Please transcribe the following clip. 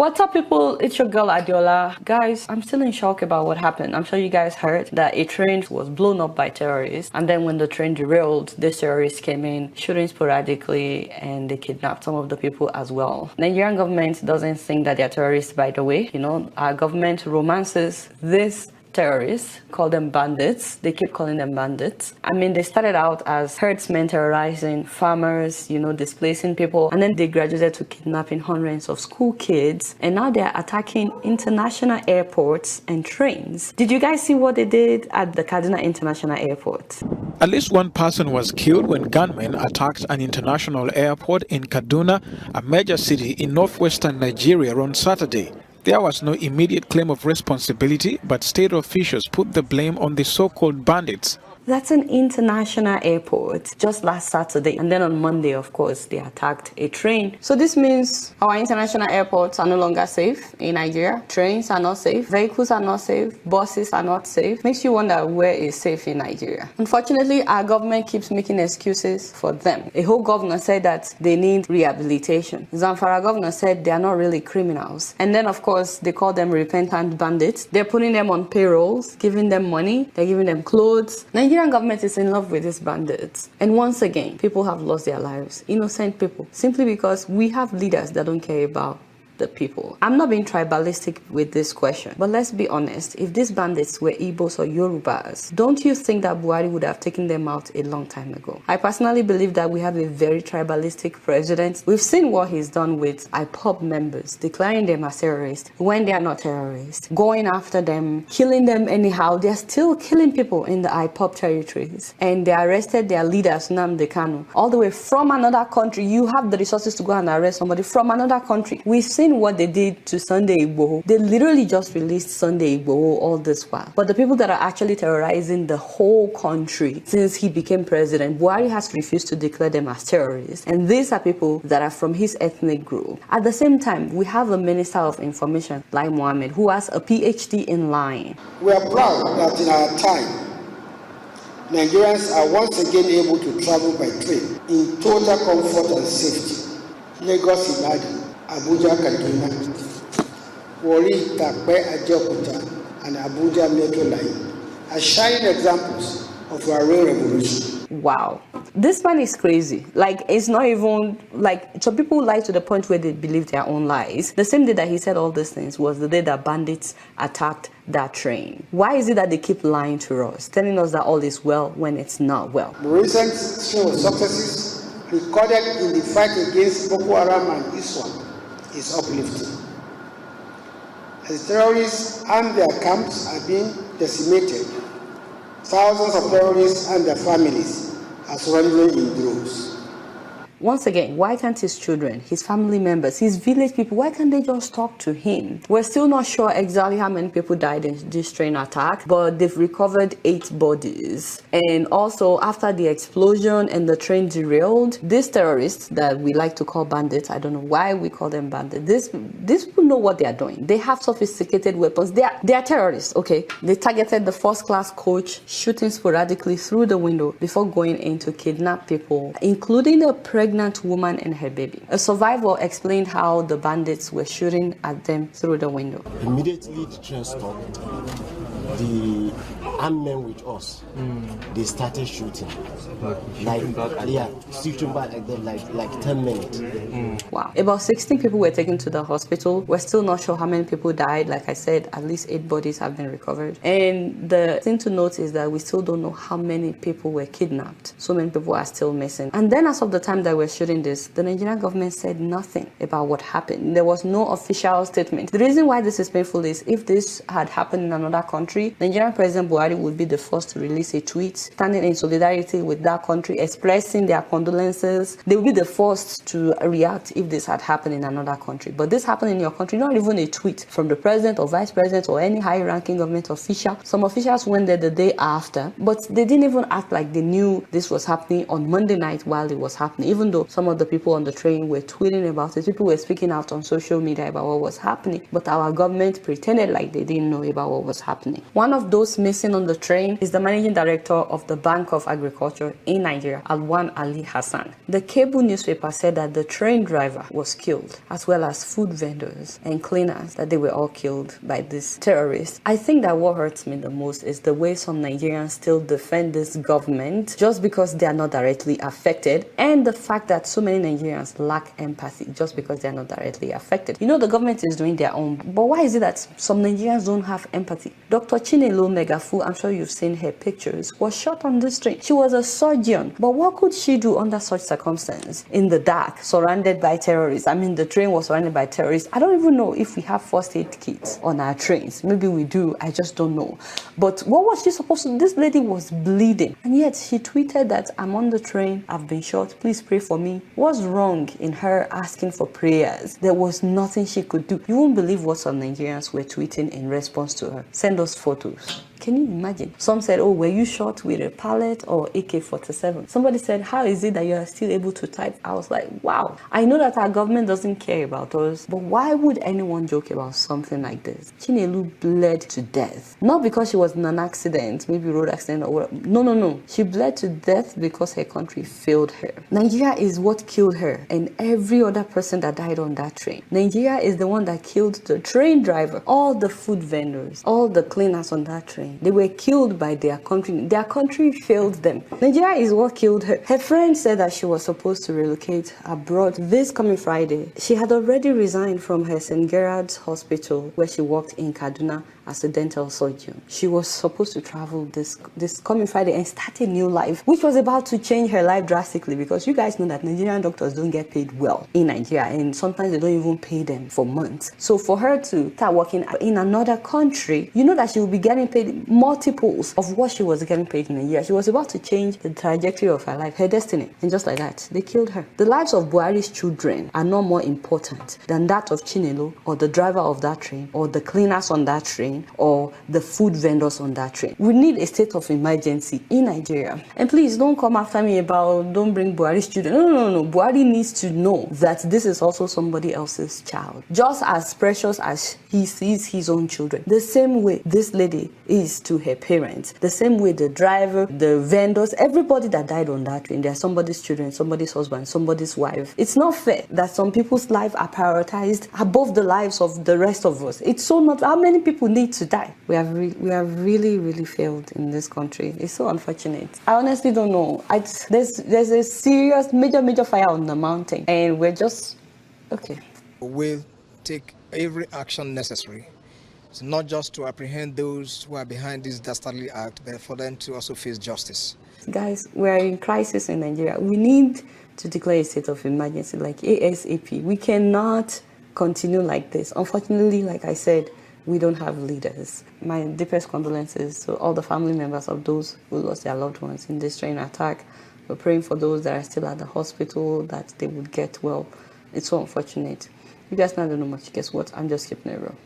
What's up, people? It's your girl Adiola. Guys, I'm still in shock about what happened. I'm sure you guys heard that a train was blown up by terrorists, and then when the train derailed, these terrorists came in, shooting sporadically, and they kidnapped some of the people as well. Nigerian government doesn't think that they're terrorists, by the way. You know, our government romances this terrorists, call them bandits. They keep calling them bandits. I mean, they started out as herdsmen terrorizing farmers, you know, displacing people, and then they graduated to kidnapping hundreds of school kids, and now they're attacking international airports and trains. Did you guys see what they did at the Kaduna International Airport? At least one person was killed when gunmen attacked an international airport in Kaduna, a major city in northwestern Nigeria, on Saturday. There was no immediate claim of responsibility, but state officials put the blame on the so-called bandits. That's an international airport just last Saturday. And then on Monday, of course, they attacked a train. So this means our international airports are no longer safe in Nigeria. Trains are not safe. Vehicles are not safe. Buses are not safe. Makes you wonder where is safe in Nigeria. Unfortunately, our government keeps making excuses for them. A whole governor said that they need rehabilitation. Zamfara governor said they are not really criminals. And then, of course, they call them repentant bandits. They're putting them on payrolls, giving them money. They're giving them clothes. Nigerian government is in love with these bandits. And once again, people have lost their lives. Innocent people. Simply because we have leaders that don't care about the people. I'm not being tribalistic with this question, but let's be honest. If these bandits were Igbos or Yorubas, don't you think that Buhari would have taken them out a long time ago? I personally believe that we have a very tribalistic president. We've seen what he's done with IPOB members, declaring them as terrorists when they are not terrorists, going after them, killing them anyhow. They're still killing people in the IPOB territories, and they arrested their leader, Nnamdi Kanu, all the way from another country. You have the resources to go and arrest somebody from another country. We've seen what they did to Sunday Igboho. They literally just released Sunday Igboho all this while. But the people that are actually terrorizing the whole country since he became president, Buhari has refused to declare them as terrorists. And these are people that are from his ethnic group. At the same time, we have a Minister of Information, Lai Mohammed, who has a PhD in lying. We are proud that in our time, Nigerians are once again able to travel by train in total comfort and safety. Lagos Ibadan, Abuja Kaduna, Warri Takpe Ajaokuta, and Abuja Metro Line are shining examples of our rail revolution. Wow, this man is crazy. Like, it's not even like, some people lie to the point where they believe their own lies. The same day that he said all these things was the day that bandits attacked that train. Why is it that they keep lying to us, telling us that all is well when it's not well? The recent string of successes recorded in the fight against Boko Haram and ISWAP is uplifting. As terrorists and their camps are being decimated, thousands of terrorists and their families are surrendering in droves. Once again, why can't his children, his family members, his village people, why can't they just talk to him? We're still not sure exactly how many people died in this train attack, but they've recovered 8 bodies. And also, after the explosion and the train derailed, these terrorists that we like to call bandits, I don't know why we call them bandits, these people know what they are doing. They have sophisticated weapons. They are terrorists, okay? They targeted the first-class coach, shooting sporadically through the window before going in to kidnap people, including a pregnant woman and her baby. A survivor explained how the bandits were shooting at them through the window. Immediately the train stopped. The armed men with us, they started shooting. Shooting back like 10 minutes. Wow. About 16 people were taken to the hospital. We're still not sure how many people died. Like I said, at least 8 bodies have been recovered. And the thing to note is that we still don't know how many people were kidnapped. So many people are still missing. And then as of the time that we're shooting this, the Nigerian government said nothing about what happened. There was no official statement. The reason why this is painful is if this had happened in another country, Nigerian President Buhari would be the first to release a tweet standing in solidarity with that country, expressing their condolences. They would be the first to react if this had happened in another country. But this happened in your country, not even a tweet from the president or vice president or any high-ranking government official. Some officials went there the day after, but they didn't even act like they knew this was happening on Monday night while it was happening, even though some of the people on the train were tweeting about it. People were speaking out on social media about what was happening, but our government pretended like they didn't know about what was happening. One of those missing on the train is the managing director of the Bank of Agriculture in Nigeria, Alwan Ali Hassan. The cable newspaper said that the train driver was killed, as well as food vendors and cleaners, that they were all killed by these terrorists. I think that what hurts me the most is the way some Nigerians still defend this government just because they are not directly affected, and the fact that so many Nigerians lack empathy just because they are not directly affected. You know, the government is doing their own, but why is it that some Nigerians don't have empathy? Dr. Chinelo Megafu, I'm sure you've seen her pictures, was shot on the street. She was a surgeon, but what could she do under such circumstances? In the dark, surrounded by terrorists. I mean, the train was surrounded by terrorists. I don't even know if we have first aid kits on our trains. Maybe we do, I just don't know. But what was she supposed to do? This lady was bleeding, and yet she tweeted that, I'm on the train, I've been shot, please pray for me. What's wrong in her asking for prayers? There was nothing she could do. You won't believe what some Nigerians were tweeting in response to her. Send us photos. Can you imagine? Some said, oh, were you shot with a pallet or AK-47? Somebody said, how is it that you are still able to type? I was like, wow. I know that our government doesn't care about us, but why would anyone joke about something like this? Chinelo bled to death. Not because she was in an accident, maybe road accident or whatever. No. She bled to death because her country failed her. Nigeria is what killed her and every other person that died on that train. Nigeria is the one that killed the train driver, all the food vendors, all the cleaners on that train. They were killed by their country. Their country failed them. Nigeria is what killed her. Her friend said that she was supposed to relocate abroad this coming Friday. She had already resigned from her St. Gerard's hospital where she worked in Kaduna as a dental surgeon. She was supposed to travel this coming Friday and start a new life, which was about to change her life drastically, because you guys know that Nigerian doctors don't get paid well in Nigeria, and sometimes they don't even pay them for months. So for her to start working in another country, you know that she will be getting paid multiples of what she was getting paid in a year. She was about to change the trajectory of her life, her destiny, and just like that, they killed her. The lives of Buhari's children are not more important than that of Chinelo, or the driver of that train, or the cleaners on that train, or the food vendors on that train. We need a state of emergency in Nigeria. And please don't come after me about don't bring Buhari's children. No. Buhari needs to know that this is also somebody else's child. Just as precious as he sees his own children. The same way this lady is to her parents. The same way the driver, the vendors, everybody that died on that train, they're somebody's children, somebody's husband, somebody's wife. It's not fair that some people's lives are prioritized above the lives of the rest of us. It's so not. How many people need to die? We have really failed in this country. It's so unfortunate. I honestly don't know. There's a serious major fire on the mountain, and we're just okay. We'll take every action necessary. It's not just to apprehend those who are behind this dastardly act, but for them to also face justice. Guys, we're in crisis in Nigeria. We need to declare a state of emergency like ASAP. We cannot continue like this. Unfortunately, like I said, we don't have leaders. My deepest condolences to all the family members of those who lost their loved ones in this train attack. We're praying for those that are still at the hospital, that they would get well. It's so unfortunate. You guys not know much. Guess what? I'm just keeping it real.